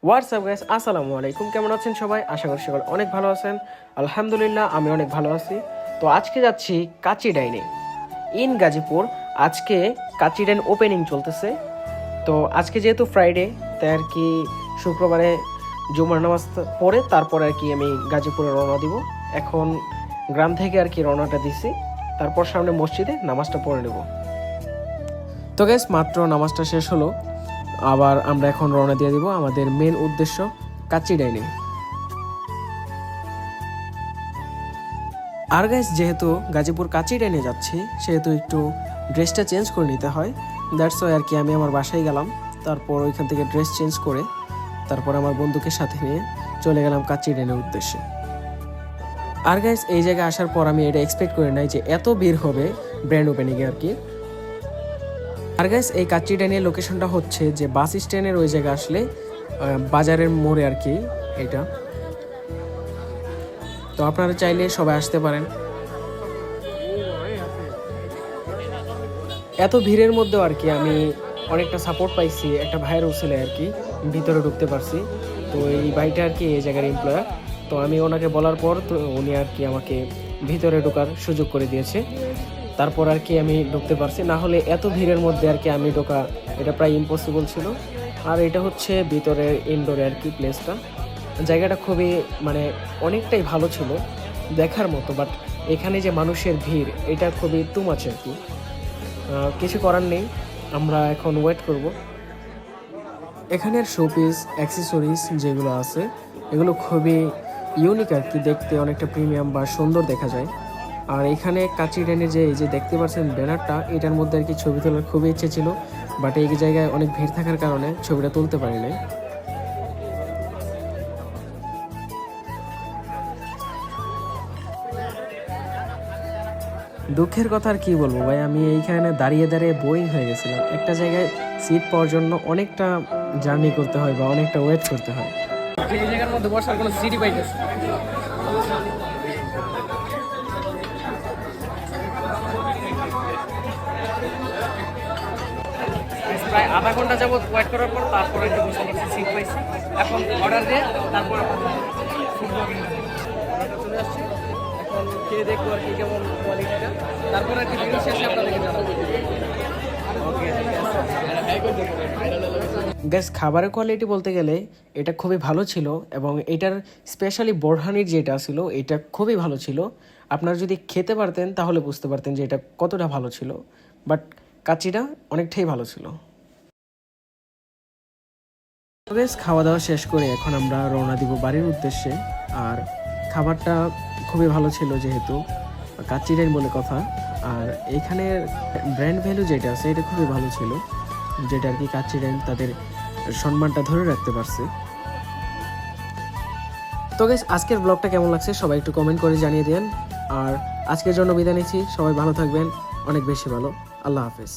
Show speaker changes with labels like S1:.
S1: WhatsApp guys, আসসালামু আলাইকুম। কেমন আছেন সবাই? আশা করি সবাই অনেক ভালো আছেন। আলহামদুলিল্লাহ, আমি অনেক ভালো আছি। তো আজকে যাচ্ছি কাচি ডাইনে ইন গাজীপুর। আজকে কাচি ডাইন ওপেনিং চলতেছে। তো আজকে যেহেতু ফ্রাইডে, তাই আর কি শুক্রবারে জুমার নামাজ পড়ে তারপরে আর কি আমি গাজীপুরে রওনা দিব। এখন গ্রাম থেকে আর কি রওনাটা দিছি, তারপর সামনে মসজিদে নামাজটা পড়ে নেব। তো গাইস, মাত্র নামাজটা শেষ হলো, আবার আমরা এখন রওনা দিয়ে দিব আমাদের মেন উদ্দেশ্য কাচি ডাইনে। আর গাইস, যেহেতু গাজীপুর কাচি ডাইনে যাচ্ছি, সেহেতু একটু ড্রেসটা চেঞ্জ করে নিতে হয়। দ্যাটস ওয়াই আর কি আমি আমার বাসায় গেলাম, তারপর ওইখান থেকে ড্রেস চেঞ্জ করে তারপর আমার বন্ধুকে সাথে নিয়ে চলে গেলাম কাচি ডাইনের উদ্দেশ্যে। আর গাইস, এই জায়গায় আসার পর আমি এটা এক্সপেক্ট করি নাই যে এত ভিড় হবে ব্র্যান্ড ওপেনিংয়ে আর কি। আর গাইস, এই কাচি ডাইনের লোকেশনটা হচ্ছে যে বাস স্ট্যান্ডের ওই জায়গায় আসলে বাজারের মোড়ে আর কি এটা। তো আপনারা চাইলে সবাই আসতে পারেন। এত ভিড়ের মধ্যেও আর কি আমি অনেকটা সাপোর্ট পাইছি একটা ভাইয়ের উছিলায় আর কি ভিতরে ঢুকতে পারছি। তো এই ভাইটা আর কি এই জায়গার এমপ্লয়ার। তো আমি ওনাকে বলার পর তো উনি আর কি আমাকে ভিতরে ঢোকার সুযোগ করে দিয়েছে। তারপর আর কি আমি ঢুকতে পারছি, না হলে এত ভিড়ের মধ্যে আর কি আমি ঢোকা এটা প্রায় ইম্পসিবল ছিল। আর এটা হচ্ছে ভিতরের ইনডোরে আর কি প্লেসটা। জায়গাটা খুবই মানে অনেকটাই ভালো ছিল, দেখার মতো। বাট এখানে যে মানুষের ভিড়, এটা খুবই টু মাচ আর কি। কিছু করার নেই, আমরা এখন ওয়েট করব। এখানের শোপিস অ্যাক্সেসরিজ যেগুলো আছে এগুলো খুবই ইউনিক আর কি, দেখতে অনেকটা প্রিমিয়াম বা সুন্দর দেখা যায়। আর এখানে কাচি ডাইনে যে এই যে দেখতে পাচ্ছেন ব্যানারটা, এটার মধ্যে আর কি ছবি তোলার খুবই ইচ্ছে ছিল, বাট এই জায়গায় অনেক ভিড় থাকার কারণে ছবিটা তুলতে পারি নাই। দুঃখের কথা আর কি বলবো ভাই, আমি এইখানে দাঁড়িয়ে দাঁড়িয়ে বোরিং হয়ে গেছিলাম। একটা জায়গায় সিট পাওয়ার জন্য অনেকটা জার্নি করতে হয় বা অনেকটা ওয়েট করতে হয়। এই জায়গার মধ্যে বসার কোনো সিটই পাইতেছে না। প্রায় আধা ঘন্টা যাবত ওয়েট করার পর তারপরে একটু বসে সিট পাইছি। এখন অর্ডার দিয়ে তারপর চলে আসছি। এখন খেয়ে দেখবো আর কি কেমন কোয়ালিটিটা, তারপর আর কি ভিডিও শেষে আপনাদেরকে জানাবো। গ্যাস, খাবারের কোয়ালিটি বলতে গেলে এটা খুবই ভালো ছিল, এবং এটার স্পেশালি বোরহানির যেটা ছিল এটা খুবই ভালো ছিল। আপনারা যদি খেতে পারতেন তাহলে বুঝতে পারতেন যে এটা কতটা ভালো ছিল। বাট কাচিটা অনেকটাই ভালো ছিল। গ্যাস, খাওয়া দাওয়া শেষ করে এখন আমরা রওনা দিব বাড়ির উদ্দেশ্যে। আর খাবারটা খুবই ভালো ছিল, যেহেতু কাচি ডাইন বলে কথা। আর এখানের ব্র্যান্ড ভ্যালু যেটা আছে এটা খুবই ভালো ছিল, যেটা আর কি কাচি ডাইন তাদের সম্মানটা ধরে রাখতে পারছে। তো গাইস, আজকের ব্লগটা কেমন লাগছে সবাই একটু কমেন্ট করে জানিয়ে দেন। আর আজকের জন্য বিদায় নিচ্ছি, সবাই ভালো থাকবেন, অনেক বেশি ভালো। আল্লাহ হাফেজ।